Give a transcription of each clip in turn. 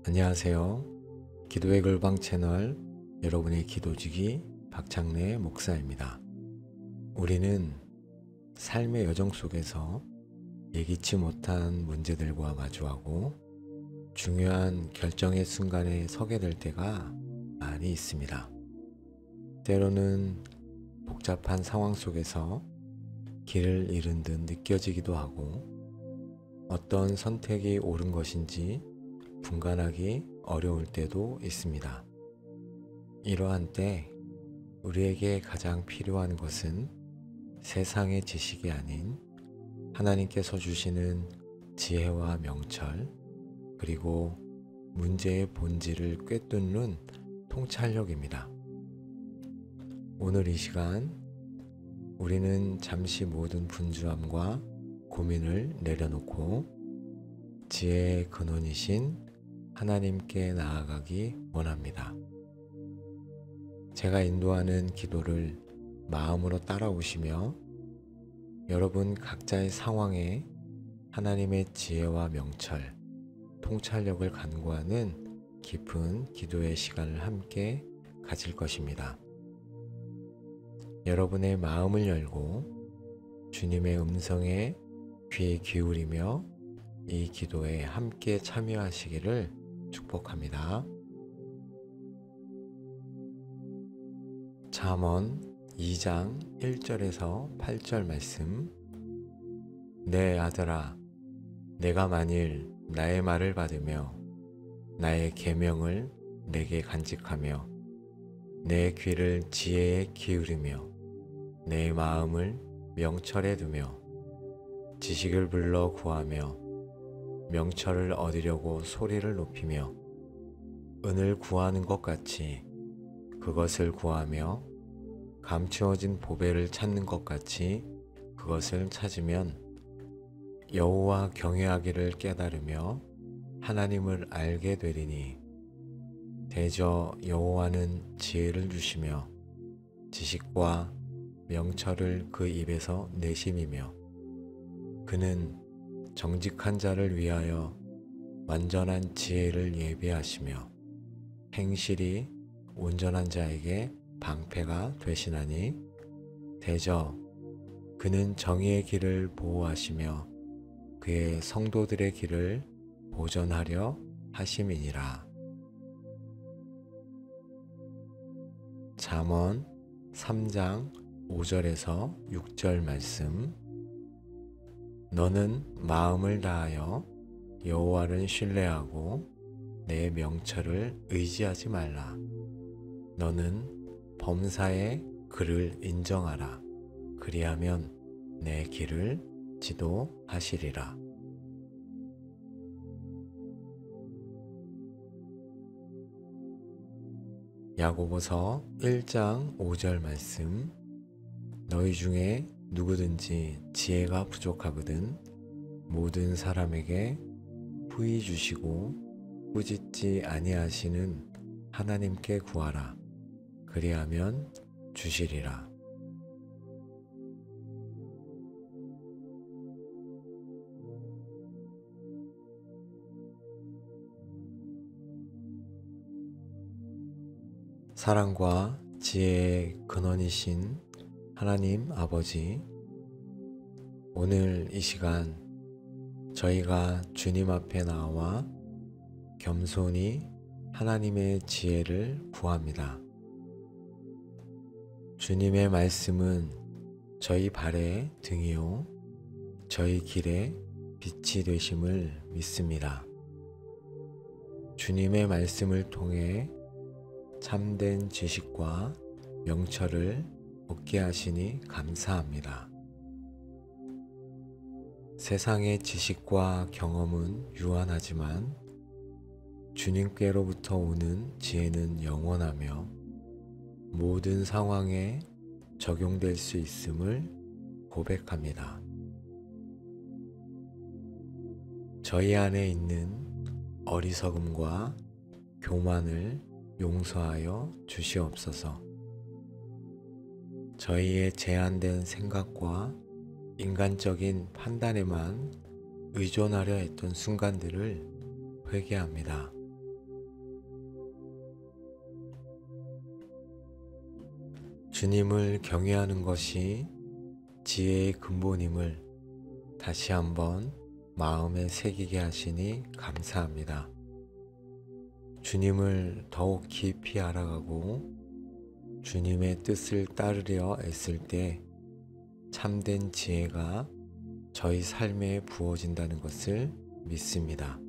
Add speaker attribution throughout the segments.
Speaker 1: 안녕하세요. 기도의 글방 채널 여러분의 기도지기 박창래 목사입니다. 우리는 삶의 여정 속에서 예기치 못한 문제들과 마주하고 중요한 결정의 순간에 서게 될 때가 많이 있습니다. 때로는 복잡한 상황 속에서 길을 잃은 듯 느껴지기도 하고 어떤 선택이 옳은 것인지 분간하기 어려울 때도 있습니다. 이러한 때 우리에게 가장 필요한 것은 세상의 지식이 아닌 하나님께서 주시는 지혜와 명철, 그리고 문제의 본질을 꿰뚫는 통찰력입니다. 오늘 이 시간 우리는 잠시 모든 분주함과 고민을 내려놓고 지혜의 근원이신 하나님께 나아가기 원합니다. 제가 인도하는 기도를 마음으로 따라오시며 여러분 각자의 상황에 하나님의 지혜와 명철, 통찰력을 간구하는 깊은 기도의 시간을 함께 가질 것입니다. 여러분의 마음을 열고 주님의 음성에 귀 기울이며 이 기도에 함께 참여하시기를 축복합니다. 잠언 2장 1절에서 8절 말씀. 내 아들아, 내가 만일 나의 말을 받으며 나의 계명을 내게 간직하며 내 귀를 지혜에 기울이며 내 마음을 명철에 두며 지식을 불러 구하며 명철을 얻으려고 소리를 높이며 은을 구하는 것 같이 그것을 구하며 감추어진 보배를 찾는 것 같이 그것을 찾으면 여호와 경외하기를 깨달으며 하나님을 알게 되리니 대저 여호와는 지혜를 주시며 지식과 명철을 그 입에서 내심이며 그는 정직한 자를 위하여 완전한 지혜를 예비하시며 행실이 온전한 자에게 방패가 되시나니 대저 그는 정의의 길을 보호하시며 그의 성도들의 길을 보전하려 하심이니라. 잠언 3장 5절에서 6절 말씀. 너는 마음을 다하여 여호와를 신뢰하고 내 명철을 의지하지 말라. 너는 범사에 그를 인정하라. 그리하면 내 길을 지도하시리라. 야고보서 1장 5절 말씀. 너희 중에 누구든지 지혜가 부족하거든 모든 사람에게 후히 주시고 꾸짖지 아니하시는 하나님께 구하라. 그리하면 주시리라. 사랑과 지혜의 근원이신 하나님 아버지, 오늘 이 시간 저희가 주님 앞에 나와 겸손히 하나님의 지혜를 구합니다. 주님의 말씀은 저희 발의 등이요 저희 길의 빛이 되심을 믿습니다. 주님의 말씀을 통해 참된 지식과 명철을 얻게 하시니 감사합니다. 세상의 지식과 경험은 유한하지만 주님께로부터 오는 지혜는 영원하며 모든 상황에 적용될 수 있음을 고백합니다. 저희 안에 있는 어리석음과 교만을 용서하여 주시옵소서. 저희의 제한된 생각과 인간적인 판단에만 의존하려 했던 순간들을 회개합니다. 주님을 경외하는 것이 지혜의 근본임을 다시 한번 마음에 새기게 하시니 감사합니다. 주님을 더욱 깊이 알아가고 주님의 뜻을 따르려 애쓸 때 참된 지혜가 저희 삶에 부어진다는 것을 믿습니다.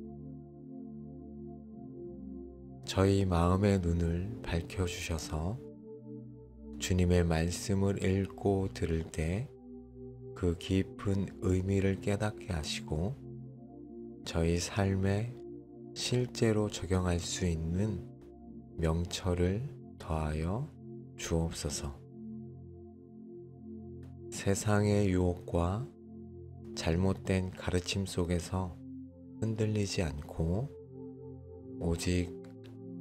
Speaker 1: 저희 마음의 눈을 밝혀주셔서 주님의 말씀을 읽고 들을 때 그 깊은 의미를 깨닫게 하시고 저희 삶에 실제로 적용할 수 있는 명철을 더하여 주옵소서. 세상의 유혹과 잘못된 가르침 속에서 흔들리지 않고 오직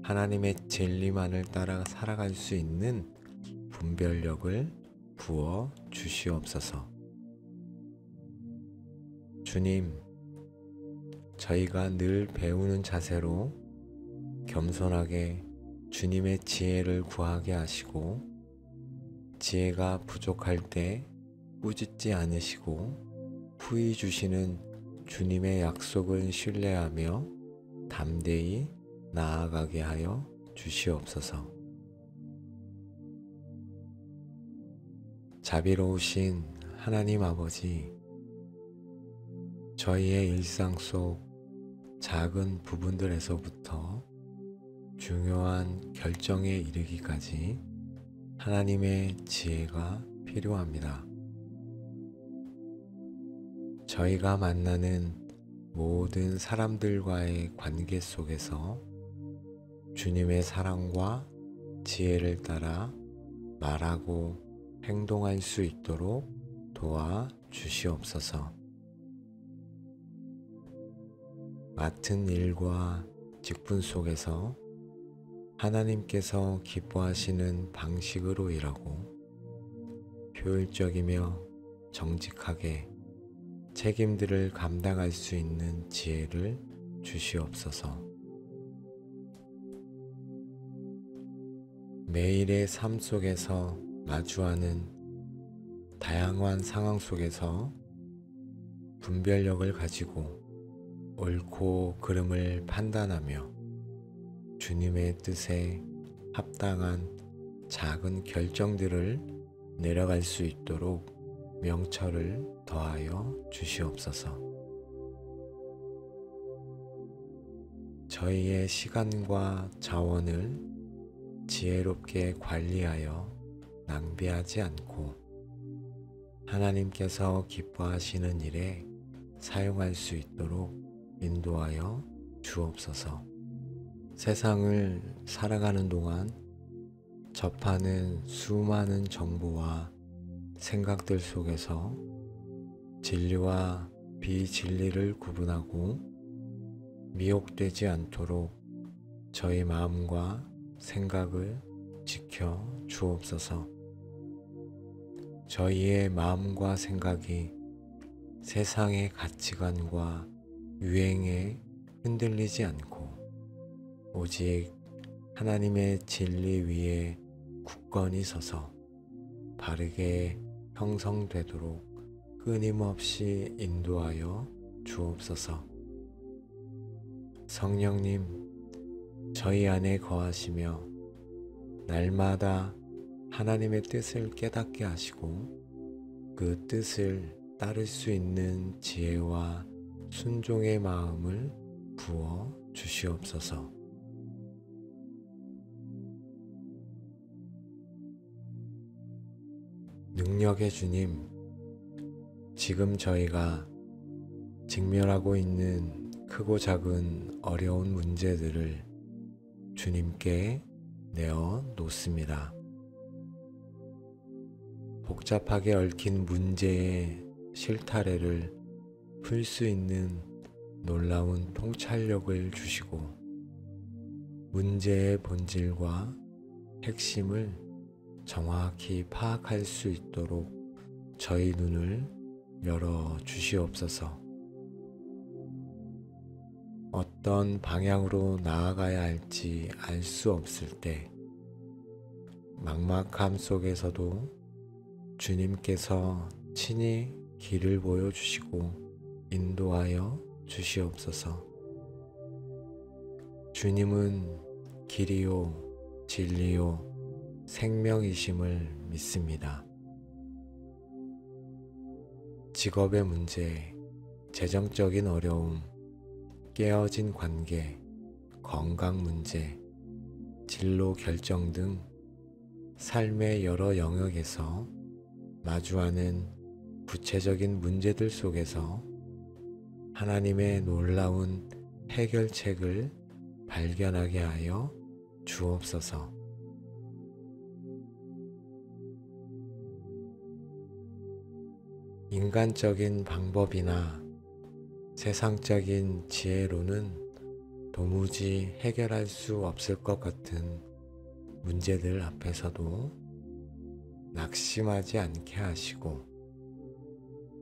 Speaker 1: 하나님의 진리만을 따라 살아갈 수 있는 분별력을 부어 주시옵소서. 주님, 저희가 늘 배우는 자세로 겸손하게 주님의 지혜를 구하게 하시고 지혜가 부족할 때 꾸짖지 않으시고 후히 주시는 주님의 약속을 신뢰하며 담대히 나아가게 하여 주시옵소서. 자비로우신 하나님 아버지, 저희의 일상 속 작은 부분들에서부터 중요한 결정에 이르기까지 하나님의 지혜가 필요합니다. 저희가 만나는 모든 사람들과의 관계 속에서 주님의 사랑과 지혜를 따라 말하고 행동할 수 있도록 도와 주시옵소서. 맡은 일과 직분 속에서 하나님께서 기뻐하시는 방식으로 일하고 효율적이며 정직하게 책임들을 감당할 수 있는 지혜를 주시옵소서. 매일의 삶 속에서 마주하는 다양한 상황 속에서 분별력을 가지고 옳고 그름을 판단하며 주님의 뜻에 합당한 작은 결정들을 내려갈 수 있도록 명철을 더하여 주시옵소서. 저희의 시간과 자원을 지혜롭게 관리하여 낭비하지 않고 하나님께서 기뻐하시는 일에 사용할 수 있도록 인도하여 주옵소서. 세상을 살아가는 동안 접하는 수많은 정보와 생각들 속에서 진리와 비진리를 구분하고 미혹되지 않도록 저희 마음과 생각을 지켜 주옵소서. 저희의 마음과 생각이 세상의 가치관과 유행에 흔들리지 않고 오직 하나님의 진리 위에 굳건히 서서 바르게 형성되도록 끊임없이 인도하여 주옵소서. 성령님, 저희 안에 거하시며 날마다 하나님의 뜻을 깨닫게 하시고 그 뜻을 따를 수 있는 지혜와 순종의 마음을 부어 주시옵소서. 능력의 주님, 지금 저희가 직면하고 있는 크고 작은 어려운 문제들을 주님께 내어 놓습니다. 복잡하게 얽힌 문제의 실타래를 풀 수 있는 놀라운 통찰력을 주시고 문제의 본질과 핵심을 정확히 파악할 수 있도록 저희 눈을 열어 주시옵소서. 어떤 방향으로 나아가야 할지 알 수 없을 때 막막함 속에서도 주님께서 친히 길을 보여주시고 인도하여 주시옵소서. 주님은 길이요, 진리요, 생명이심을 믿습니다. 직업의 문제, 재정적인 어려움, 깨어진 관계, 건강 문제, 진로 결정 등 삶의 여러 영역에서 마주하는 구체적인 문제들 속에서 하나님의 놀라운 해결책을 발견하게 하여 주옵소서. 인간적인 방법이나 세상적인 지혜로는 도무지 해결할 수 없을 것 같은 문제들 앞에서도 낙심하지 않게 하시고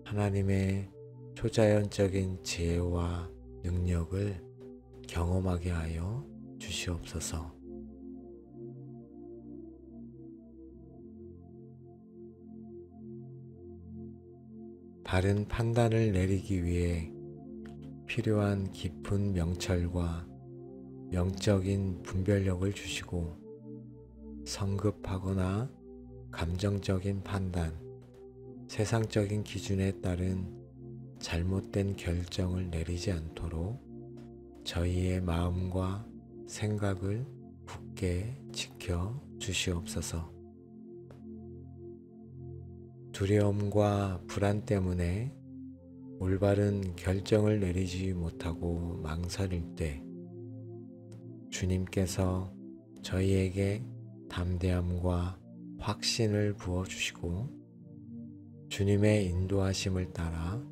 Speaker 1: 하나님의 초자연적인 지혜와 능력을 경험하게 하여 주시옵소서. 바른 판단을 내리기 위해 필요한 깊은 명철과 영적인 분별력을 주시고 성급하거나 감정적인 판단, 세상적인 기준에 따른 잘못된 결정을 내리지 않도록 저희의 마음과 생각을 굳게 지켜 주시옵소서. 두려움과 불안 때문에 올바른 결정을 내리지 못하고 망설일 때 주님께서 저희에게 담대함과 확신을 부어주시고 주님의 인도하심을 따라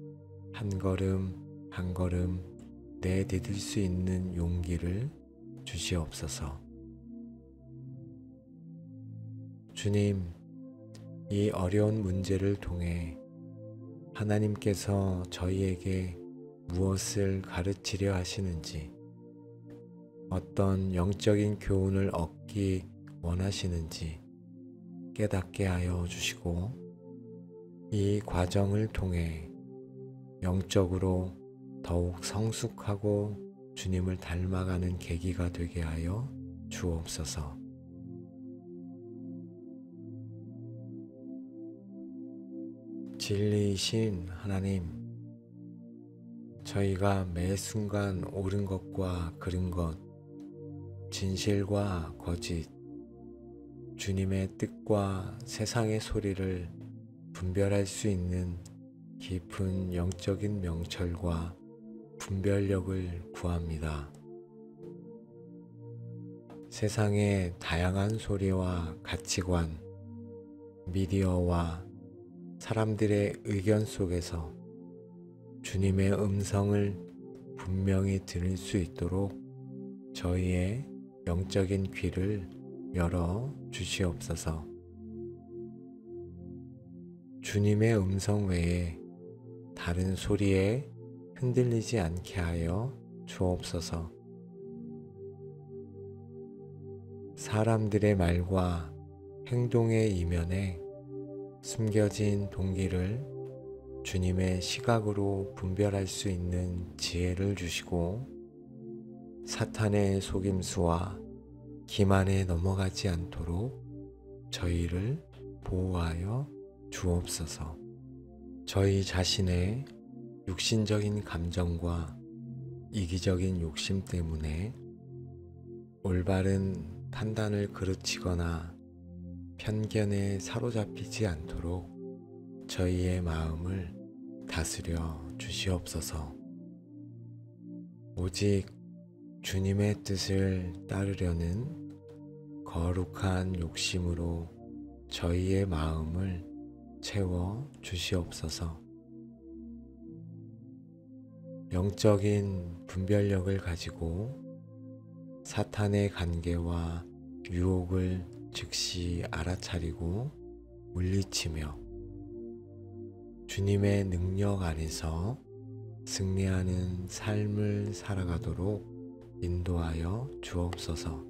Speaker 1: 한 걸음 한 걸음 내디딜 수 있는 용기를 주시옵소서. 주님, 이 어려운 문제를 통해 하나님께서 저희에게 무엇을 가르치려 하시는지, 어떤 영적인 교훈을 얻기 원하시는지 깨닫게 하여 주시고 이 과정을 통해 영적으로 더욱 성숙하고 주님을 닮아가는 계기가 되게 하여 주옵소서. 진리이신 하나님, 저희가 매 순간 옳은 것과 그른 것, 진실과 거짓, 주님의 뜻과 세상의 소리를 분별할 수 있는 깊은 영적인 명철과 분별력을 구합니다. 세상의 다양한 소리와 가치관, 미디어와 사람들의 의견 속에서 주님의 음성을 분명히 들을 수 있도록 저희의 영적인 귀를 열어 주시옵소서. 주님의 음성 외에 다른 소리에 흔들리지 않게 하여 주옵소서. 사람들의 말과 행동의 이면에 숨겨진 동기를 주님의 시각으로 분별할 수 있는 지혜를 주시고 사탄의 속임수와 기만에 넘어가지 않도록 저희를 보호하여 주옵소서. 저희 자신의 육신적인 감정과 이기적인 욕심 때문에 올바른 판단을 그르치거나 편견에 사로잡히지 않도록 저희의 마음을 다스려 주시옵소서. 오직 주님의 뜻을 따르려는 거룩한 욕심으로 저희의 마음을 채워 주시옵소서. 영적인 분별력을 가지고 사탄의 관계와 유혹을 즉시 알아차리고 물리치며 주님의 능력 안에서 승리하는 삶을 살아가도록 인도하여 주옵소서.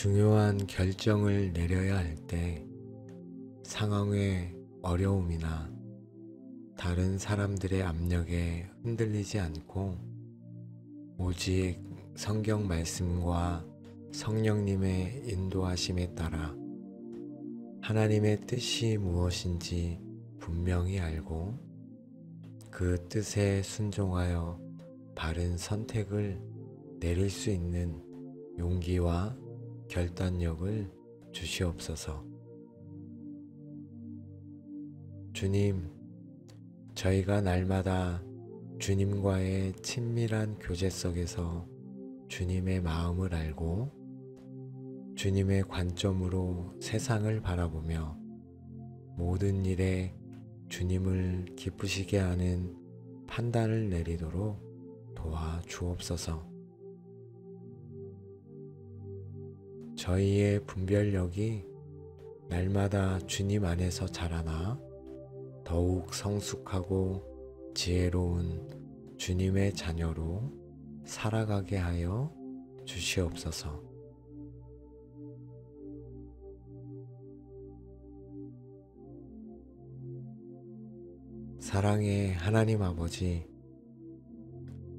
Speaker 1: 중요한 결정을 내려야 할 때 상황의 어려움이나 다른 사람들의 압력에 흔들리지 않고 오직 성경 말씀과 성령님의 인도하심에 따라 하나님의 뜻이 무엇인지 분명히 알고 그 뜻에 순종하여 바른 선택을 내릴 수 있는 용기와 결단력을 주시옵소서. 주님, 저희가 날마다 주님과의 친밀한 교제 속에서 주님의 마음을 알고 주님의 관점으로 세상을 바라보며 모든 일에 주님을 기쁘시게 하는 판단을 내리도록 도와주옵소서. 저희의 분별력이 날마다 주님 안에서 자라나 더욱 성숙하고 지혜로운 주님의 자녀로 살아가게 하여 주시옵소서. 사랑의 하나님 아버지,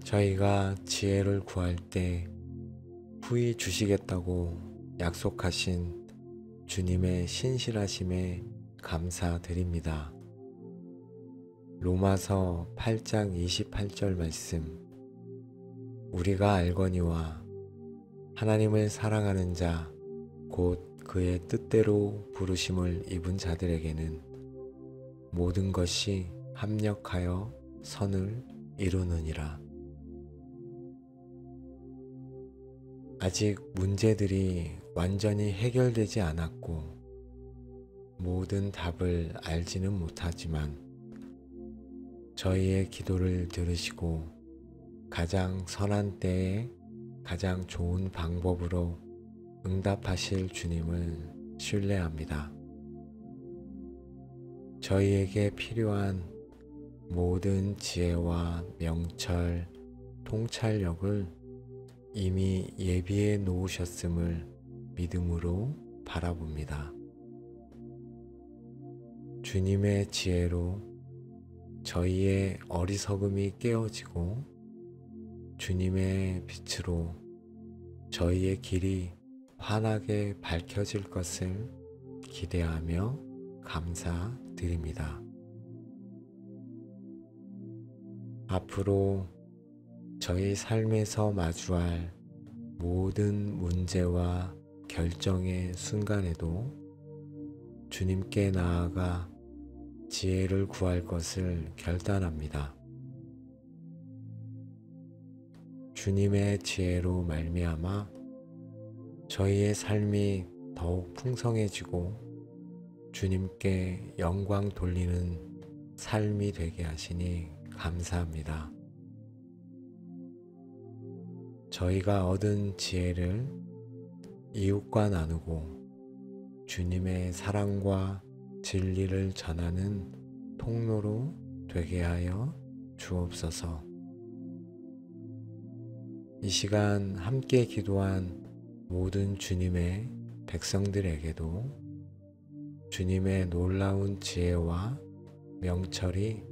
Speaker 1: 저희가 지혜를 구할 때 후히 주시겠다고 약속하신 주님의 신실하심에 감사드립니다. 로마서 8장 28절 말씀, 우리가 알거니와 하나님을 사랑하는 자 곧 그의 뜻대로 부르심을 입은 자들에게는 모든 것이 합력하여 선을 이루느니라. 아직 문제들이 완전히 해결되지 않았고 모든 답을 알지는 못하지만 저희의 기도를 들으시고 가장 선한 때에 가장 좋은 방법으로 응답하실 주님을 신뢰합니다. 저희에게 필요한 모든 지혜와 명철, 통찰력을 이미 예비해 놓으셨음을 믿음으로 바라봅니다. 주님의 지혜로 저희의 어리석음이 깨어지고 주님의 빛으로 저희의 길이 환하게 밝혀질 것을 기대하며 감사드립니다. 앞으로 저희 삶에서 마주할 모든 문제와 결정의 순간에도 주님께 나아가 지혜를 구할 것을 결단합니다. 주님의 지혜로 말미암아 저희의 삶이 더욱 풍성해지고 주님께 영광 돌리는 삶이 되게 하시니 감사합니다. 저희가 얻은 지혜를 이웃과 나누고 주님의 사랑과 진리를 전하는 통로로 되게 하여 주옵소서. 이 시간 함께 기도한 모든 주님의 백성들에게도 주님의 놀라운 지혜와 명철이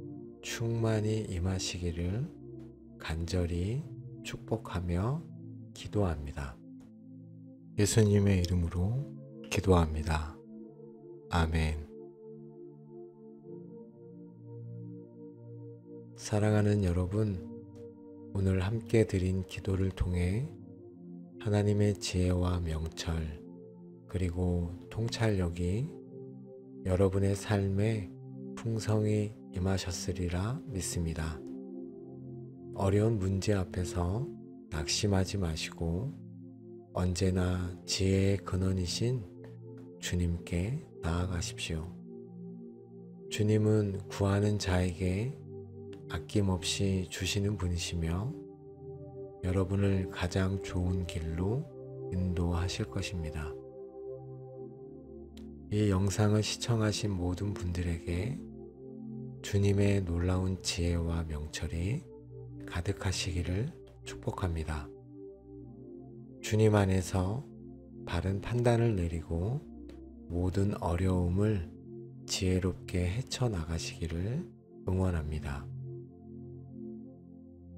Speaker 1: 충만히 임하시기를 간절히 축복하며 기도합니다. 예수님의 이름으로 기도합니다. 아멘. 사랑하는 여러분, 오늘 함께 드린 기도를 통해 하나님의 지혜와 명철 그리고 통찰력이 여러분의 삶에 풍성히 임하셨으리라 믿습니다. 어려운 문제 앞에서 낙심하지 마시고 언제나 지혜의 근원이신 주님께 나아가십시오. 주님은 구하는 자에게 아낌없이 주시는 분이시며 여러분을 가장 좋은 길로 인도하실 것입니다. 이 영상을 시청하신 모든 분들에게 주님의 놀라운 지혜와 명철이 가득하시기를 축복합니다. 주님 안에서 바른 판단을 내리고 모든 어려움을 지혜롭게 헤쳐나가시기를 응원합니다.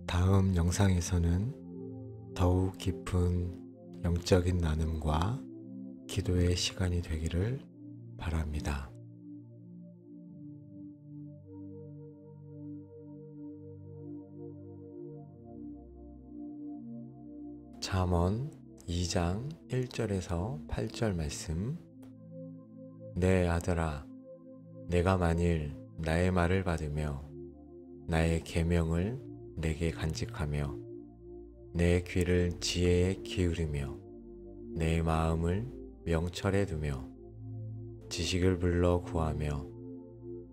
Speaker 1: 다음 영상에서는 더욱 깊은 영적인 나눔과 기도의 시간이 되기를 바랍니다. 잠언 2장 1절에서 8절 말씀. 내 아들아, 내가 만일 나의 말을 받으며 나의 계명을 내게 간직하며 내 귀를 지혜에 기울이며 내 마음을 명철에 두며 지식을 불러 구하며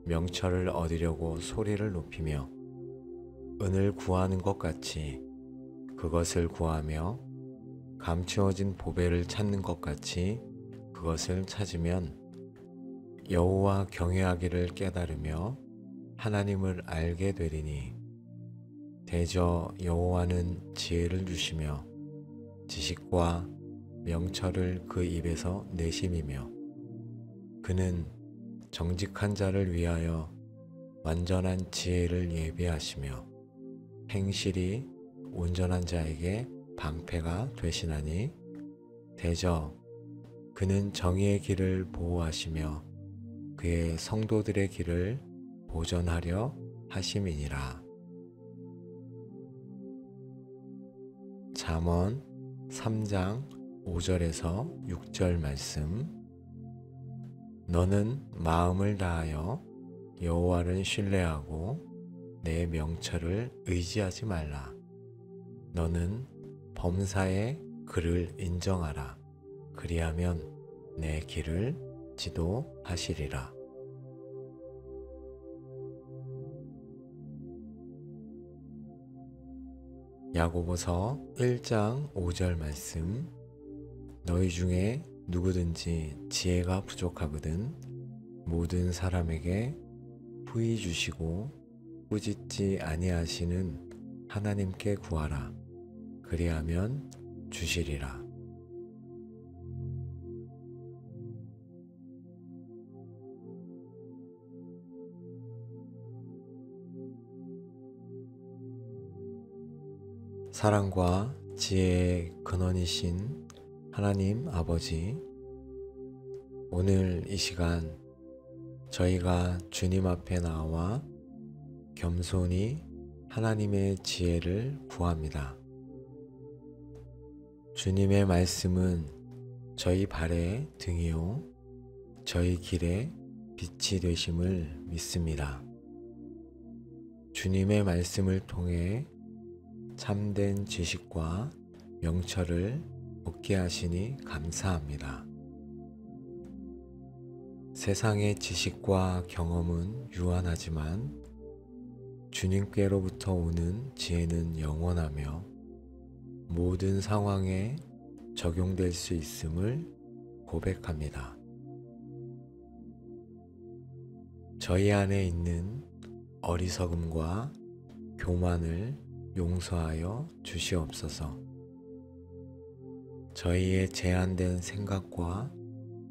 Speaker 1: 명철을 얻으려고 소리를 높이며 은을 구하는 것 같이 그것을 구하며 감추어진 보배를 찾는 것 같이 그것을 찾으면 여호와 경외하기를 깨달으며 하나님을 알게 되리니 대저 여호와는 지혜를 주시며 지식과 명철을 그 입에서 내심이며 그는 정직한 자를 위하여 완전한 지혜를 예비하시며 행실이 온전한 자에게 방패가 되시나니 대저 그는 정의의 길을 보호하시며 그의 성도들의 길을 보전하려 하심이니라. 잠언 3장 5절에서 6절 말씀. 너는 마음을 다하여 여호와를 신뢰하고 내 명철을 의지하지 말라. 너는 범사에 그를 인정하라. 그리하면 내 길을 지도하시리라. 야고보서 1장 5절 말씀. 너희 중에 누구든지 지혜가 부족하거든 모든 사람에게 부이 주시고 꾸짖지 아니하시는 하나님께 구하라. 그리하면 주시리라. 사랑과 지혜의 근원이신 하나님 아버지, 오늘 이 시간 저희가 주님 앞에 나와 겸손히 하나님의 지혜를 구합니다. 주님의 말씀은 저희 발의 등이요 저희 길의 빛이 되심을 믿습니다. 주님의 말씀을 통해 참된 지식과 명철을 얻게 하시니 감사합니다. 세상의 지식과 경험은 유한하지만 주님께로부터 오는 지혜는 영원하며 모든 상황에 적용될 수 있음을 고백합니다. 저희 안에 있는 어리석음과 교만을 용서하여 주시옵소서. 저희의 제한된 생각과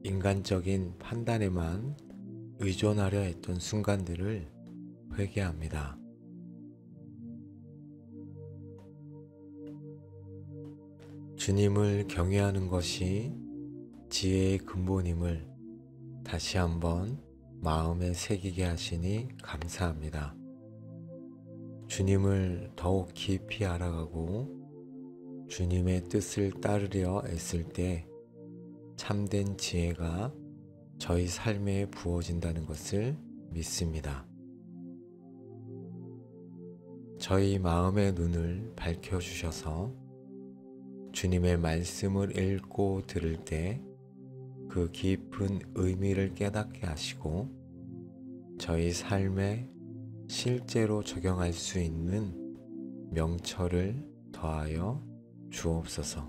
Speaker 1: 인간적인 판단에만 의존하려 했던 순간들을 회개합니다. 주님을 경외하는 것이 지혜의 근본임을 다시 한번 마음에 새기게 하시니 감사합니다. 주님을 더욱 깊이 알아가고 주님의 뜻을 따르려 애쓸 때 참된 지혜가 저희 삶에 부어진다는 것을 믿습니다. 저희 마음의 눈을 밝혀주셔서 주님의 말씀을 읽고 들을 때 그 깊은 의미를 깨닫게 하시고 저희 삶에 실제로 적용할 수 있는 명철을 더하여 주옵소서.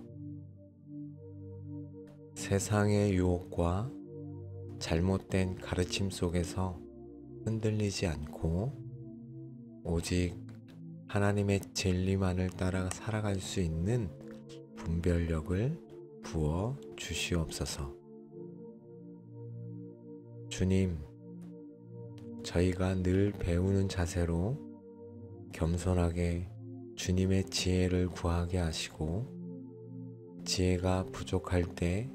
Speaker 1: 세상의 유혹과 잘못된 가르침 속에서 흔들리지 않고 오직 하나님의 진리만을 따라 살아갈 수 있는 분별력을 부어 주시옵소서. 주님, 저희가 늘 배우는 자세로 겸손하게 주님의 지혜를 구하게 하시고, 지혜가 부족할 때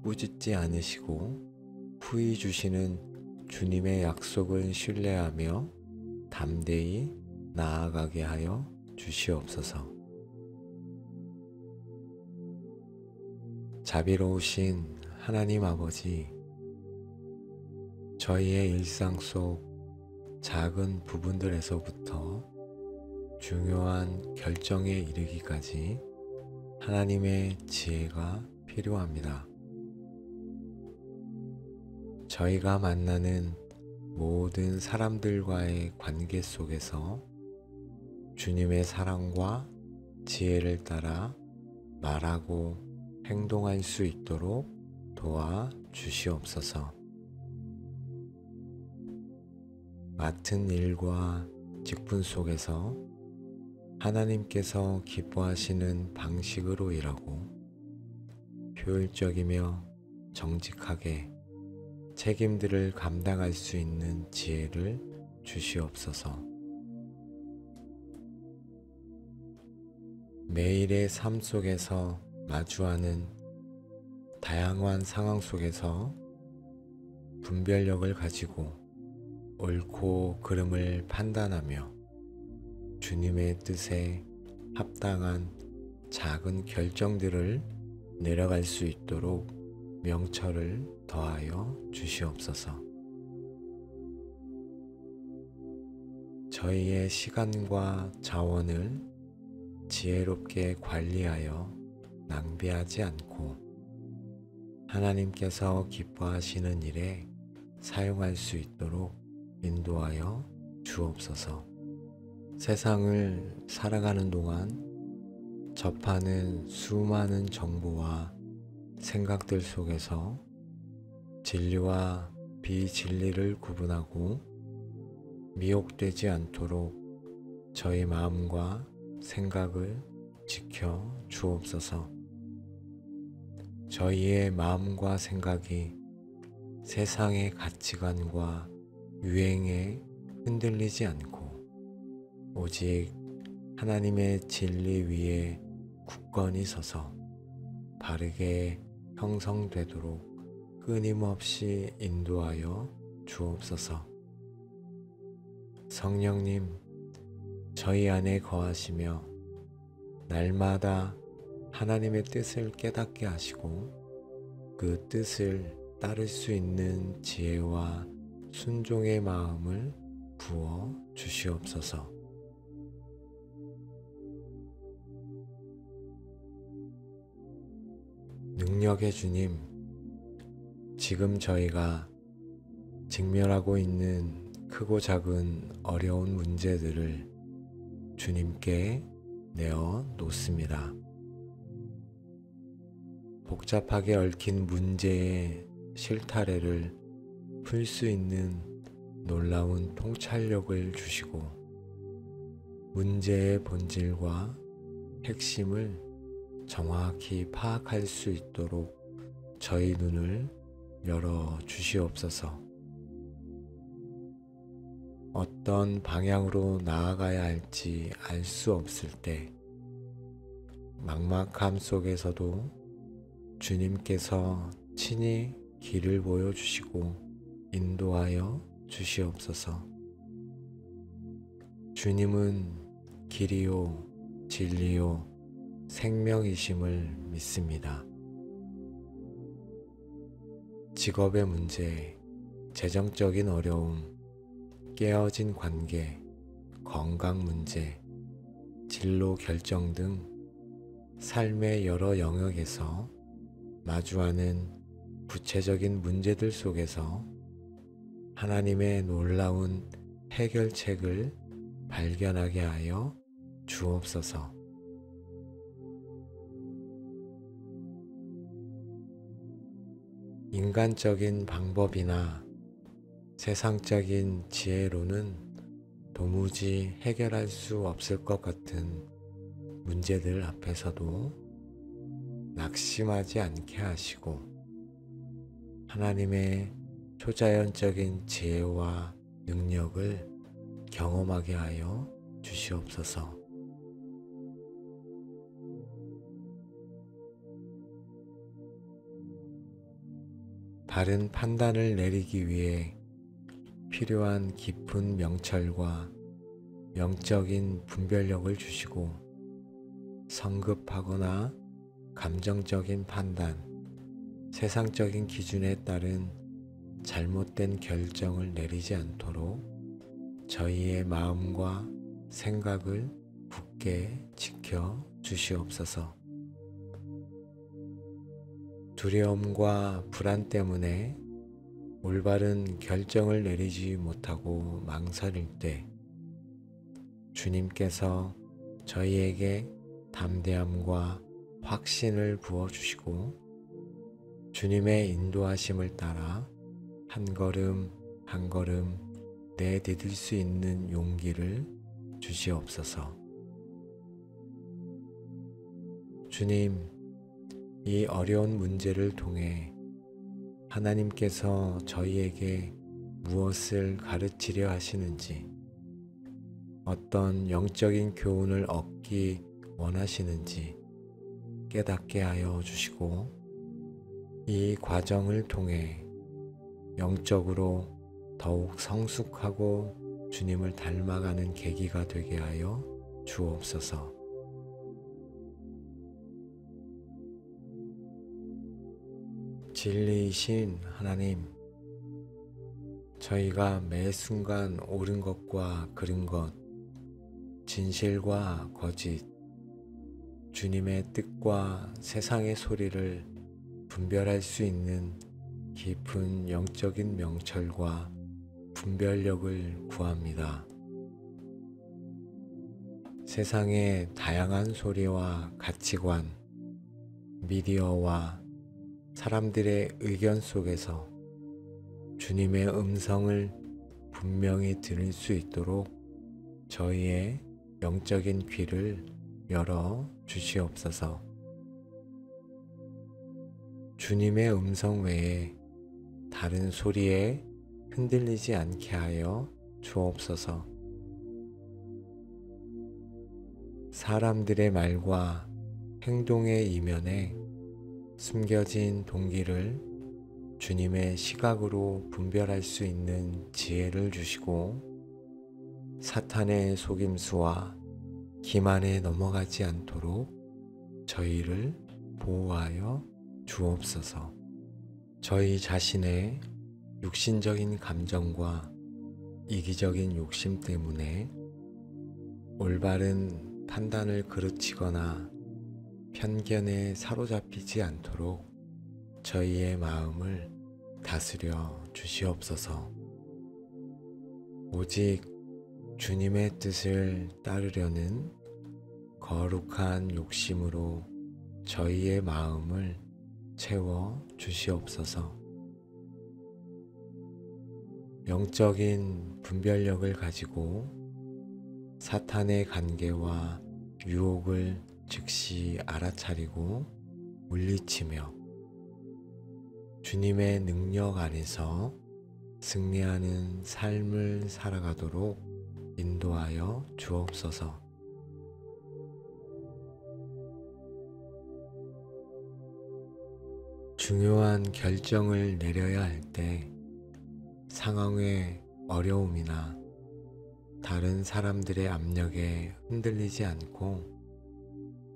Speaker 1: 꾸짖지 않으시고 후히 주시는 주님의 약속을 신뢰하며 담대히 나아가게 하여 주시옵소서. 자비로우신 하나님 아버지, 저희의 일상 속 작은 부분들에서부터 중요한 결정에 이르기까지 하나님의 지혜가 필요합니다. 저희가 만나는 모든 사람들과의 관계 속에서 주님의 사랑과 지혜를 따라 말하고 행동할 수 있도록 도와 주시옵소서. 맡은 일과 직분 속에서 하나님께서 기뻐하시는 방식으로 일하고 효율적이며 정직하게 책임들을 감당할 수 있는 지혜를 주시옵소서. 매일의 삶 속에서 마주하는 다양한 상황 속에서 분별력을 가지고 옳고 그름을 판단하며 주님의 뜻에 합당한 작은 결정들을 내려갈 수 있도록 명철을 더하여 주시옵소서. 저희의 시간과 자원을 지혜롭게 관리하여 낭비하지 않고 하나님께서 기뻐하시는 일에 사용할 수 있도록 인도하여 주옵소서. 세상을 살아가는 동안 접하는 수많은 정보와 생각들 속에서 진리와 비진리를 구분하고 미혹되지 않도록 저희 마음과 생각을 지켜 주옵소서. 저희의 마음과 생각이 세상의 가치관과 유행에 흔들리지 않고 오직 하나님의 진리 위에 굳건히 서서 바르게 형성되도록 끊임없이 인도하여 주옵소서. 성령님, 저희 안에 거하시며 날마다 하나님의 뜻을 깨닫게 하시고 그 뜻을 따를 수 있는 지혜와 순종의 마음을 부어 주시옵소서. 능력의 주님, 지금 저희가 직면하고 있는 크고 작은 어려운 문제들을 주님께 내어 놓습니다. 복잡하게 얽힌 문제의 실타래를 풀 수 있는 놀라운 통찰력을 주시고 문제의 본질과 핵심을 정확히 파악할 수 있도록 저희 눈을 열어 주시옵소서. 어떤 방향으로 나아가야 할지 알 수 없을 때 막막함 속에서도 주님께서 친히 길을 보여주시고 인도하여 주시옵소서. 주님은 길이요 진리요 생명이심을 믿습니다. 직업의 문제, 재정적인 어려움, 깨어진 관계, 건강 문제, 진로 결정 등 삶의 여러 영역에서 마주하는 구체적인 문제들 속에서 하나님의 놀라운 해결책을 발견하게 하여 주옵소서. 인간적인 방법이나 세상적인 지혜로는 도무지 해결할 수 없을 것 같은 문제들 앞에서도 낙심하지 않게 하시고 하나님의 초자연적인 지혜와 능력을 경험하게 하여 주시옵소서. 바른 판단을 내리기 위해 필요한 깊은 명철과 영적인 분별력을 주시고 성급하거나 감정적인 판단, 세상적인 기준에 따른 잘못된 결정을 내리지 않도록 저희의 마음과 생각을 굳게 지켜 주시옵소서. 두려움과 불안 때문에 올바른 결정을 내리지 못하고 망설일 때 주님께서 저희에게 담대함과 확신을 부어주시고 주님의 인도하심을 따라 한 걸음 한 걸음 내디딜 수 있는 용기를 주시옵소서. 주님, 이 어려운 문제를 통해 하나님께서 저희에게 무엇을 가르치려 하시는지, 어떤 영적인 교훈을 얻기 원하시는지 깨닫게 하여 주시고 이 과정을 통해 영적으로 더욱 성숙하고 주님을 닮아가는 계기가 되게 하여 주옵소서. 진리이신 하나님, 저희가 매 순간 옳은 것과 그른 것, 진실과 거짓, 주님의 뜻과 세상의 소리를 분별할 수 있는 깊은 영적인 명철과 분별력을 구합니다. 세상의 다양한 소리와 가치관, 미디어와 사람들의 의견 속에서 주님의 음성을 분명히 들을 수 있도록 저희의 영적인 귀를 열어 주시옵소서. 주님의 음성 외에 다른 소리에 흔들리지 않게 하여 주옵소서. 사람들의 말과 행동의 이면에 숨겨진 동기를 주님의 시각으로 분별할 수 있는 지혜를 주시고 사탄의 속임수와 기만에 넘어가지 않도록 저희를 보호하여 주옵소서. 저희 자신의 육신적인 감정과 이기적인 욕심 때문에 올바른 판단을 그르치거나 편견에 사로잡히지 않도록 저희의 마음을 다스려 주시옵소서. 오직 주님의 뜻을 따르려는 거룩한 욕심으로 저희의 마음을 채워 주시옵소서. 영적인 분별력을 가지고 사탄의 관계와 유혹을 즉시 알아차리고 물리치며 주님의 능력 안에서 승리하는 삶을 살아가도록 인도하여 주옵소서. 중요한 결정을 내려야 할 때 상황의 어려움이나 다른 사람들의 압력에 흔들리지 않고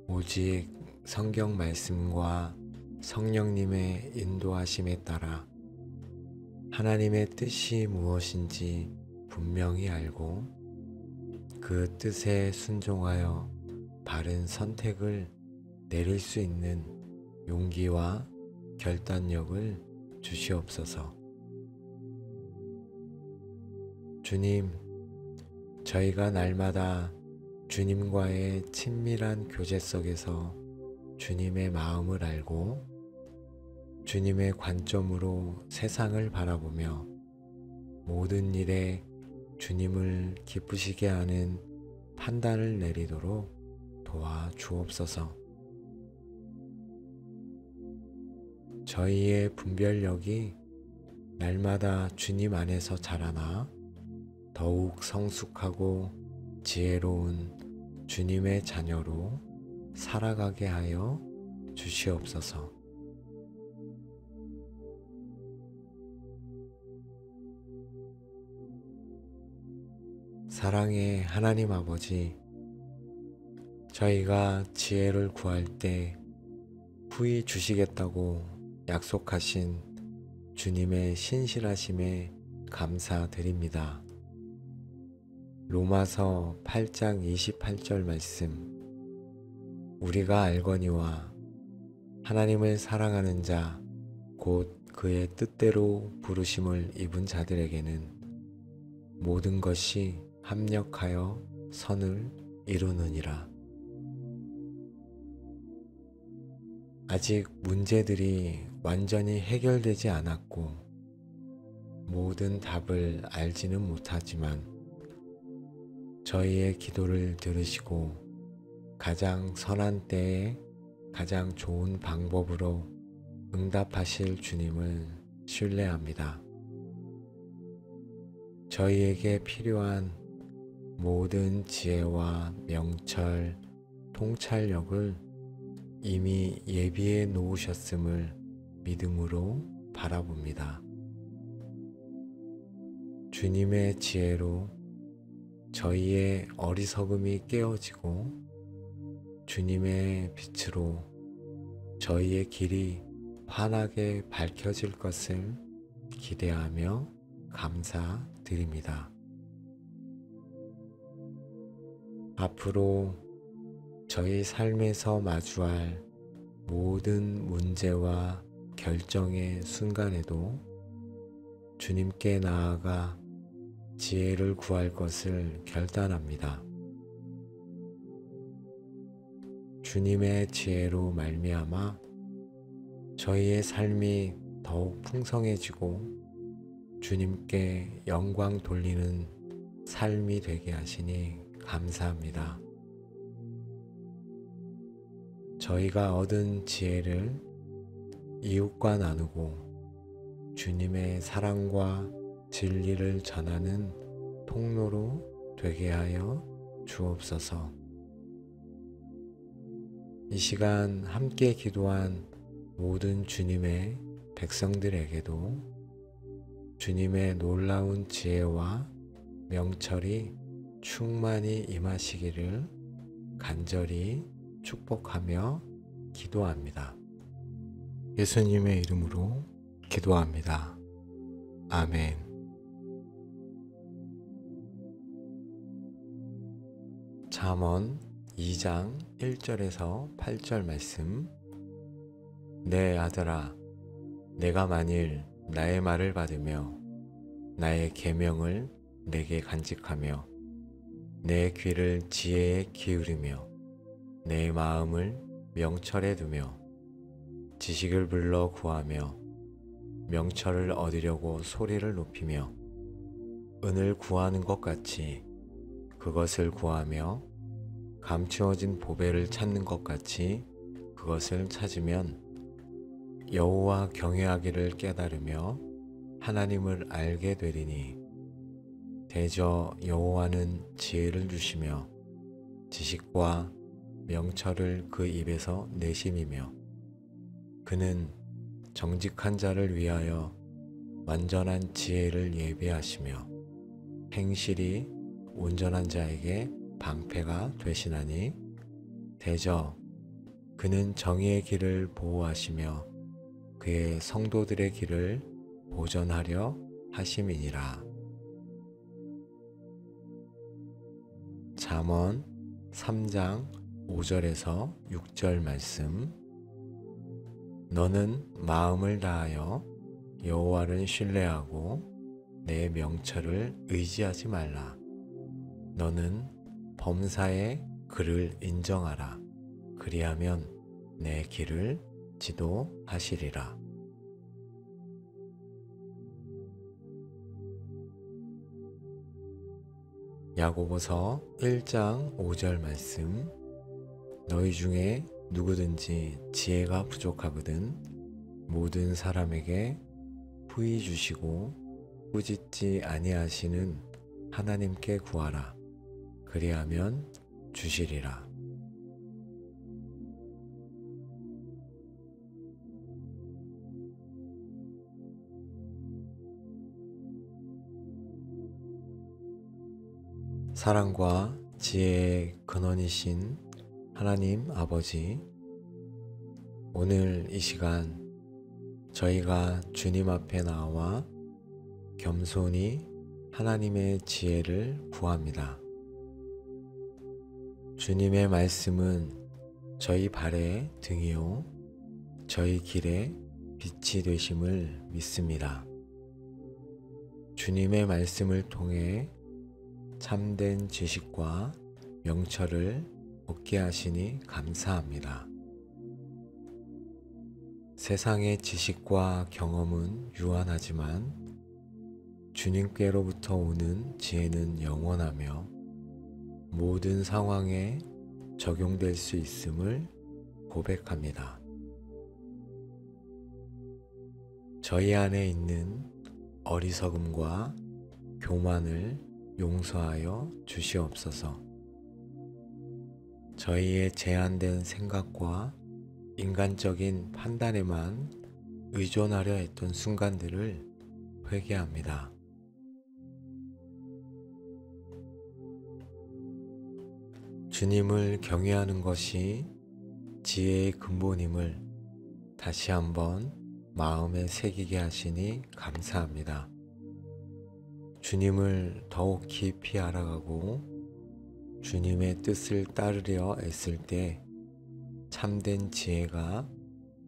Speaker 1: 오직 성경 말씀과 성령님의 인도하심에 따라 하나님의 뜻이 무엇인지 분명히 알고 그 뜻에 순종하여 바른 선택을 내릴 수 있는 용기와 결단력을 주시옵소서. 주님, 저희가 날마다 주님과의 친밀한 교제 속에서 주님의 마음을 알고 주님의 관점으로 세상을 바라보며 모든 일에 주님을 기쁘시게 하는 판단을 내리도록 도와주옵소서. 저희의 분별력이 날마다 주님 안에서 자라나 더욱 성숙하고 지혜로운 주님의 자녀로 살아가게 하여 주시옵소서. 사랑의 하나님 아버지, 저희가 지혜를 구할 때 후히 주시겠다고 약속하신 주님의 신실하심에 감사드립니다. 로마서 8장 28절 말씀, 우리가 알거니와 하나님을 사랑하는 자 곧 그의 뜻대로 부르심을 입은 자들에게는 모든 것이 합력하여 선을 이루느니라. 아직 문제들이 완전히 해결되지 않았고 모든 답을 알지는 못하지만 저희의 기도를 들으시고 가장 선한 때에 가장 좋은 방법으로 응답하실 주님을 신뢰합니다. 저희에게 필요한 모든 지혜와 명철, 통찰력을 이미 예비해 놓으셨음을 믿음으로 바라봅니다. 주님의 지혜로 저희의 어리석음이 깨어지고 주님의 빛으로 저희의 길이 환하게 밝혀질 것을 기대하며 감사드립니다. 앞으로 저희 삶에서 마주할 모든 문제와 결정의 순간에도 주님께 나아가 지혜를 구할 것을 결단합니다. 주님의 지혜로 말미암아 저희의 삶이 더욱 풍성해지고 주님께 영광 돌리는 삶이 되게 하시니 감사합니다. 저희가 얻은 지혜를 이웃과 나누고 주님의 사랑과 진리를 전하는 통로로 되게 하여 주옵소서. 이 시간 함께 기도한 모든 주님의 백성들에게도 주님의 놀라운 지혜와 명철이 충만히 임하시기를 간절히 축복하며 기도합니다. 예수님의 이름으로 기도합니다. 아멘. 잠언 2장 1절에서 8절 말씀, 내 아들아, 내가 만일 나의 말을 받으며 나의 계명을 내게 간직하며 내 귀를 지혜에 기울이며 내 마음을 명철에 두며 지식을 불러 구하며 명철을 얻으려고 소리를 높이며 은을 구하는 것 같이 그것을 구하며 감추어진 보배를 찾는 것 같이 그것을 찾으면 여호와 경외하기를 깨달으며 하나님을 알게 되리니 대저 여호와는 지혜를 주시며 지식과 명철을 그 입에서 내심이며 그는 정직한 자를 위하여 완전한 지혜를 예비하시며 행실이 온전한 자에게 방패가 되시나니 대저 그는 정의의 길을 보호하시며 그의 성도들의 길을 보전하려 하심이니라. 잠언 3장 5절에서 6절 말씀, 너는 마음을 다하여 여호와를 신뢰하고 내 명철을 의지하지 말라. 너는 범사에 그를 인정하라. 그리하면 내 길을 지도하시리라. 야고보서 1장 5절 말씀, 너희 중에 누구든지 지혜가 부족하거든 모든 사람에게 후히 주시고 꾸짖지 아니하시는 하나님께 구하라. 그리하면 주시리라. 사랑과 지혜의 근원이신 하나님 아버지, 오늘 이 시간 저희가 주님 앞에 나와 겸손히 하나님의 지혜를 구합니다. 주님의 말씀은 저희 발의 등이요 저희 길의 빛이 되심을 믿습니다. 주님의 말씀을 통해 참된 지식과 명철을 얻게 하시니 감사합니다. 세상의 지식과 경험은 유한하지만 주님께로부터 오는 지혜는 영원하며 모든 상황에 적용될 수 있음을 고백합니다. 저희 안에 있는 어리석음과 교만을 용서하여 주시옵소서. 저희의 제한된 생각과 인간적인 판단에만 의존하려 했던 순간들을 회개합니다. 주님을 경외하는 것이 지혜의 근본임을 다시 한번 마음에 새기게 하시니 감사합니다. 주님을 더욱 깊이 알아가고 주님의 뜻을 따르려 애쓸 때 참된 지혜가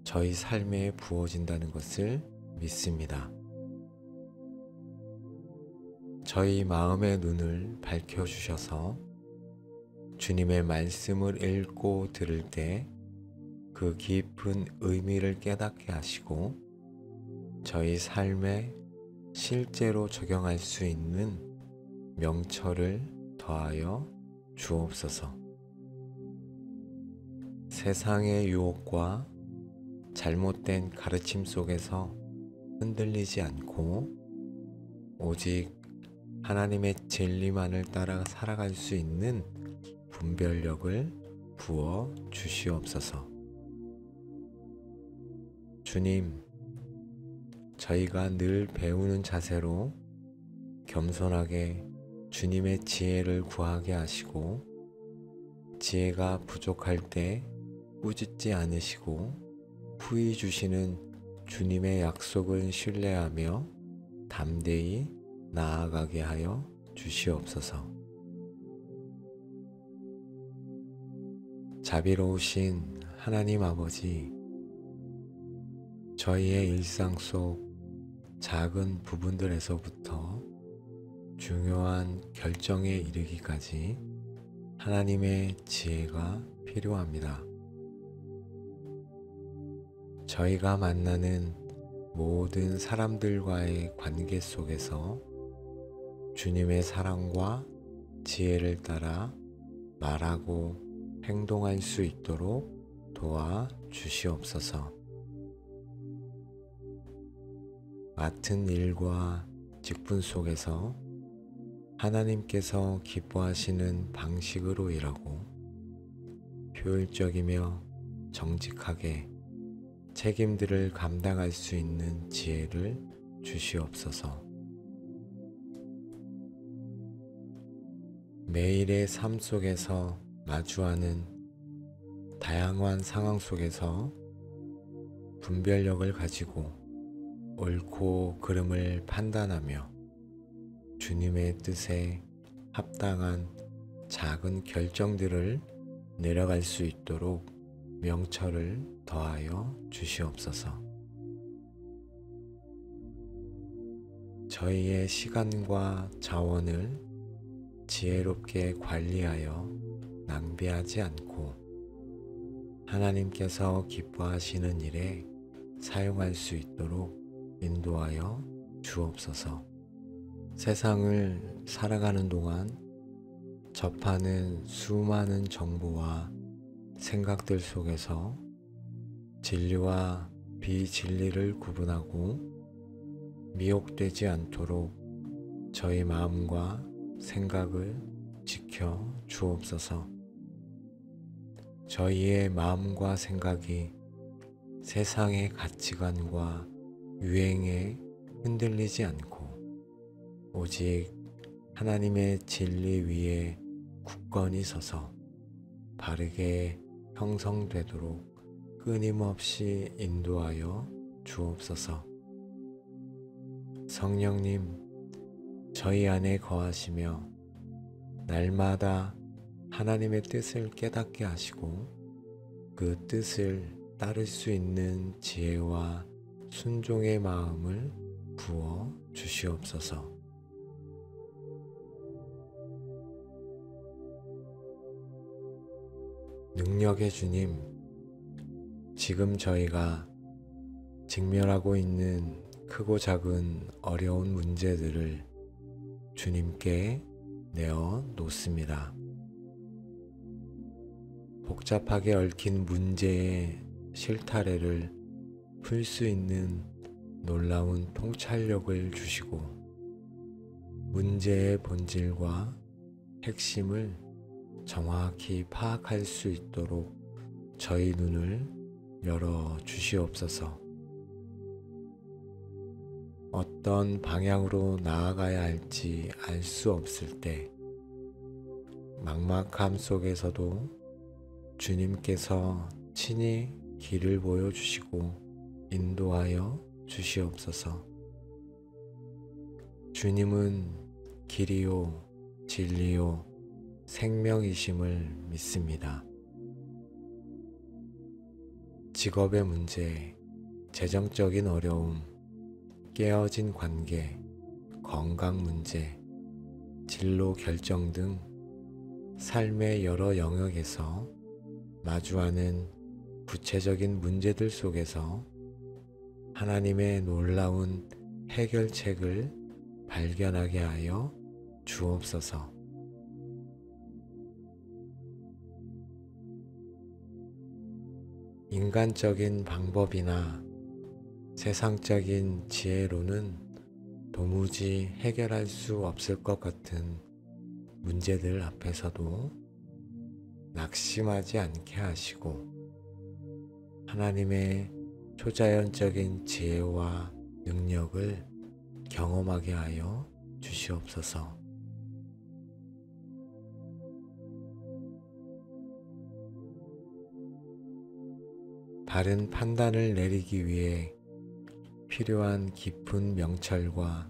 Speaker 1: 저희 삶에 부어진다는 것을 믿습니다. 저희 마음의 눈을 밝혀주셔서 주님의 말씀을 읽고 들을 때 그 깊은 의미를 깨닫게 하시고 저희 삶에 실제로 적용할 수 있는 명철을 더하여 주옵소서. 세상의 유혹과 잘못된 가르침 속에서 흔들리지 않고 오직 하나님의 진리만을 따라 살아갈 수 있는 분별력을 부어 주시옵소서. 주님, 저희가 늘 배우는 자세로 겸손하게 주님의 지혜를 구하게 하시고 지혜가 부족할 때 꾸짖지 않으시고 후히 주시는 주님의 약속을 신뢰하며 담대히 나아가게 하여 주시옵소서. 자비로우신 하나님 아버지, 저희의 일상 속 작은 부분들에서부터 중요한 결정에 이르기까지 하나님의 지혜가 필요합니다. 저희가 만나는 모든 사람들과의 관계 속에서 주님의 사랑과 지혜를 따라 말하고 행동할 수 있도록 도와 주시옵소서. 맡은 일과 직분 속에서 하나님께서 기뻐하시는 방식으로 일하고 효율적이며 정직하게 책임들을 감당할 수 있는 지혜를 주시옵소서. 매일의 삶 속에서 마주하는 다양한 상황 속에서 분별력을 가지고 옳고 그름을 판단하며 주님의 뜻에 합당한 작은 결정들을 내려갈 수 있도록 명철을 더하여 주시옵소서. 저희의 시간과 자원을 지혜롭게 관리하여 낭비하지 않고 하나님께서 기뻐하시는 일에 사용할 수 있도록 인도하여 주옵소서. 세상을 살아가는 동안 접하는 수많은 정보와 생각들 속에서 진리와 비진리를 구분하고 미혹되지 않도록 저희 마음과 생각을 지켜 주옵소서. 저희의 마음과 생각이 세상의 가치관과 유행에 흔들리지 않고 오직 하나님의 진리 위에 굳건히 서서 바르게 형성되도록 끊임없이 인도하여 주옵소서. 성령님, 저희 안에 거하시며 날마다 하나님의 뜻을 깨닫게 하시고 그 뜻을 따를 수 있는 지혜와 순종의 마음을 부어 주시옵소서. 능력의 주님, 지금 저희가 직면하고 있는 크고 작은 어려운 문제들을 주님께 내어 놓습니다. 복잡하게 얽힌 문제의 실타래를 풀 수 있는 놀라운 통찰력을 주시고 문제의 본질과 핵심을 정확히 파악할 수 있도록 저희 눈을 열어 주시옵소서. 어떤 방향으로 나아가야 할지 알 수 없을 때 막막함 속에서도 주님께서 친히 길을 보여주시고 인도하여 주시옵소서. 주님은 길이요 진리요 생명이심을 믿습니다. 직업의 문제, 재정적인 어려움, 깨어진 관계, 건강 문제, 진로 결정 등 삶의 여러 영역에서 마주하는 구체적인 문제들 속에서 하나님의 놀라운 해결책을 발견하게 하여 주옵소서. 인간적인 방법이나 세상적인 지혜로는 도무지 해결할 수 없을 것 같은 문제들 앞에서도 낙심하지 않게 하시고 하나님의 초자연적인 지혜와 능력을 경험하게 하여 주시옵소서. 바른 판단을 내리기 위해 필요한 깊은 명철과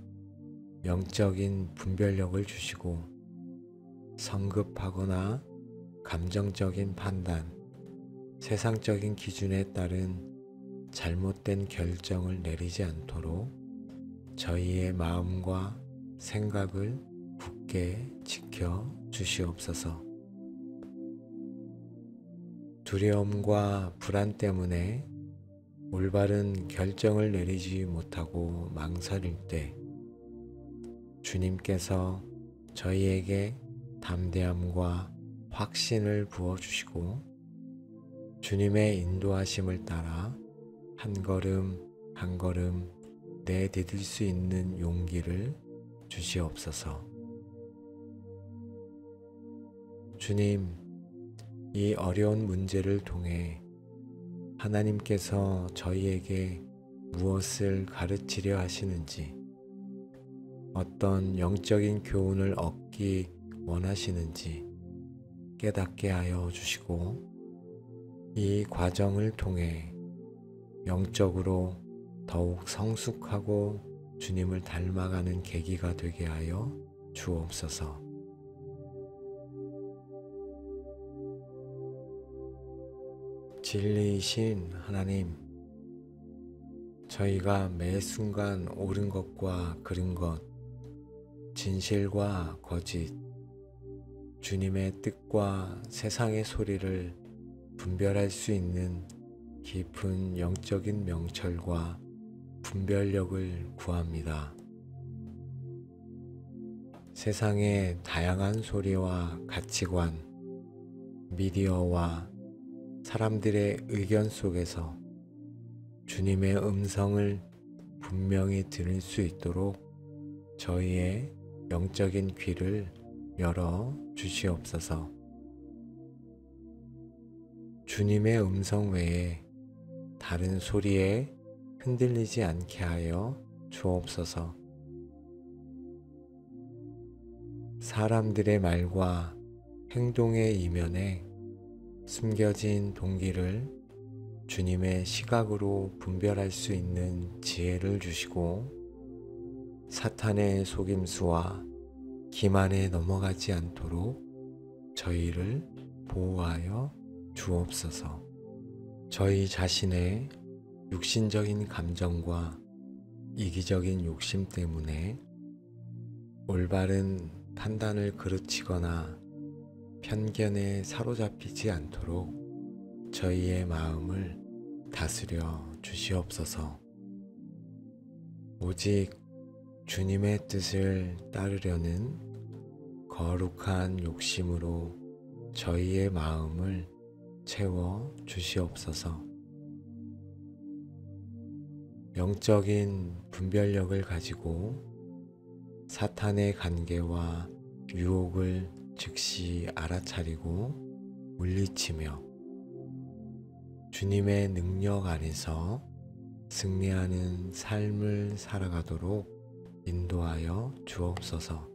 Speaker 1: 영적인 분별력을 주시고 성급하거나 감정적인 판단, 세상적인 기준에 따른 잘못된 결정을 내리지 않도록 저희의 마음과 생각을 굳게 지켜 주시옵소서. 두려움과 불안 때문에 올바른 결정을 내리지 못하고 망설일 때 주님께서 저희에게 담대함과 확신을 부어주시고 주님의 인도하심을 따라 한 걸음 한 걸음 내디딜 수 있는 용기를 주시옵소서. 주님, 이 어려운 문제를 통해 하나님께서 저희에게 무엇을 가르치려 하시는지, 어떤 영적인 교훈을 얻기 원하시는지 깨닫게 하여 주시고 이 과정을 통해 영적으로 더욱 성숙하고 주님을 닮아가는 계기가 되게 하여 주옵소서. 진리이신 하나님, 저희가 매 순간 옳은 것과 그른 것, 진실과 거짓, 주님의 뜻과 세상의 소리를 분별할 수 있는 깊은 영적인 명철과 분별력을 구합니다. 세상의 다양한 소리와 가치관, 미디어와 사람들의 의견 속에서 주님의 음성을 분명히 들을 수 있도록 저희의 영적인 귀를 열어 주시옵소서. 주님의 음성 외에 다른 소리에 흔들리지 않게 하여 주옵소서. 사람들의 말과 행동의 이면에 숨겨진 동기를 주님의 시각으로 분별할 수 있는 지혜를 주시고 사탄의 속임수와 기만에 넘어가지 않도록 저희를 보호하여 주옵소서. 저희 자신의 육신적인 감정과 이기적인 욕심 때문에 올바른 판단을 그르치거나 편견에 사로잡히지 않도록 저희의 마음을 다스려 주시옵소서. 오직 주님의 뜻을 따르려는 거룩한 욕심으로 저희의 마음을 채워 주시옵소서. 영적인 분별력을 가지고 사탄의 관계와 유혹을 즉시 알아차리고 물리치며 주님의 능력 안에서 승리하는 삶을 살아가도록 인도하여 주옵소서.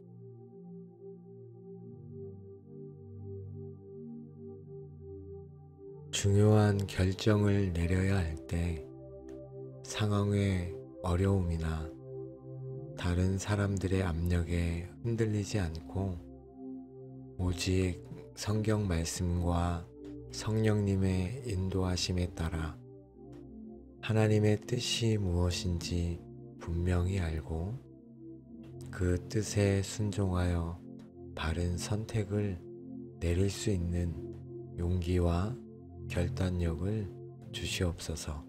Speaker 1: 중요한 결정을 내려야 할 때 상황의 어려움이나 다른 사람들의 압력에 흔들리지 않고 오직 성경 말씀과 성령님의 인도하심에 따라 하나님의 뜻이 무엇인지 분명히 알고 그 뜻에 순종하여 바른 선택을 내릴 수 있는 용기와 결단력을 주시옵소서.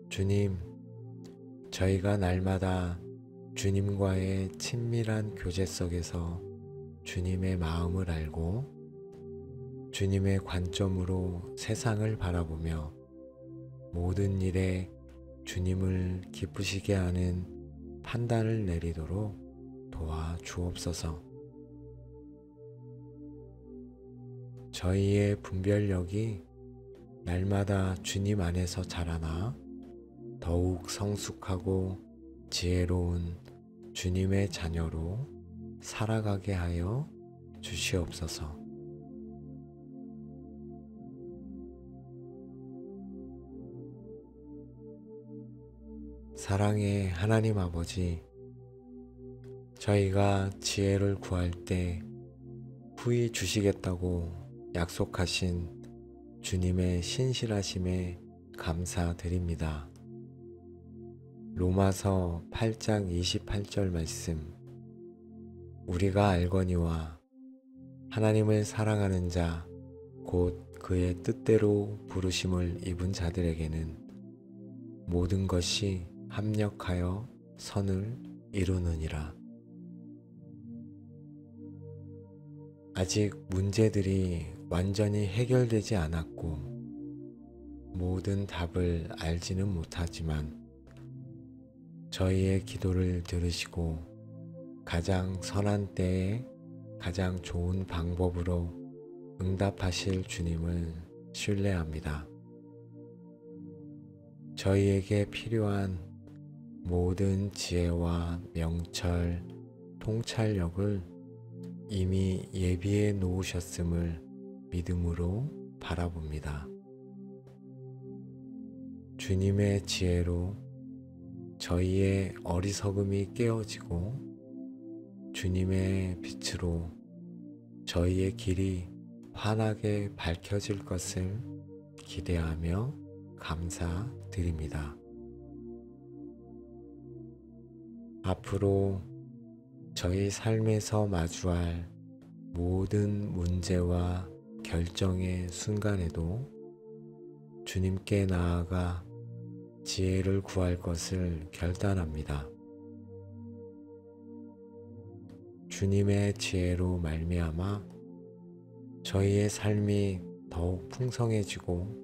Speaker 1: 주님, 저희가 날마다 주님과의 친밀한 교제 속에서 주님의 마음을 알고 주님의 관점으로 세상을 바라보며 모든 일에 주님을 기쁘시게 하는 판단을 내리도록 도와주옵소서. 저희의 분별력이 날마다 주님 안에서 자라나 더욱 성숙하고 지혜로운 주님의 자녀로 살아가게 하여 주시옵소서. 사랑의 하나님 아버지, 저희가 지혜를 구할 때 후히 주시겠다고 약속하신 주님의 신실하심에 감사드립니다. 로마서 8장 28절 말씀, 우리가 알거니와 하나님을 사랑하는 자 곧 그의 뜻대로 부르심을 입은 자들에게는 모든 것이 합력하여 선을 이루느니라. 아직 문제들이 완전히 해결되지 않았고 모든 답을 알지는 못하지만 저희의 기도를 들으시고 가장 선한 때에 가장 좋은 방법으로 응답하실 주님을 신뢰합니다. 저희에게 필요한 모든 지혜와 명철, 통찰력을 이미 예비해 놓으셨음을 믿음으로 바라봅니다. 주님의 지혜로 저희의 어리석음이 깨어지고 주님의 빛으로 저희의 길이 환하게 밝혀질 것을 기대하며 감사드립니다. 앞으로 저희 삶에서 마주할 모든 문제와 결정의 순간에도 주님께 나아가 지혜를 구할 것을 결단합니다. 주님의 지혜로 말미암아 저희의 삶이 더욱 풍성해지고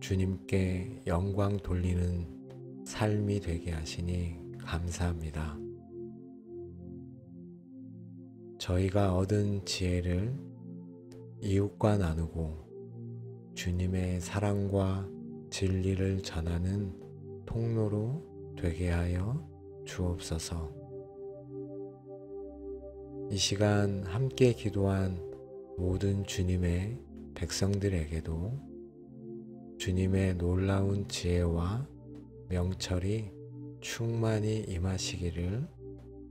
Speaker 1: 주님께 영광 돌리는 삶이 되게 하시니 감사합니다. 저희가 얻은 지혜를 이웃과 나누고 주님의 사랑과 진리를 전하는 통로로 되게 하여 주옵소서. 이 시간 함께 기도한 모든 주님의 백성들에게도 주님의 놀라운 지혜와 명철이 충만히 임하시기를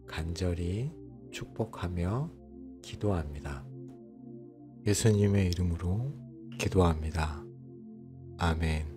Speaker 1: 간절히 축복하며 기도합니다. 예수님의 이름으로 기도합니다. 아멘.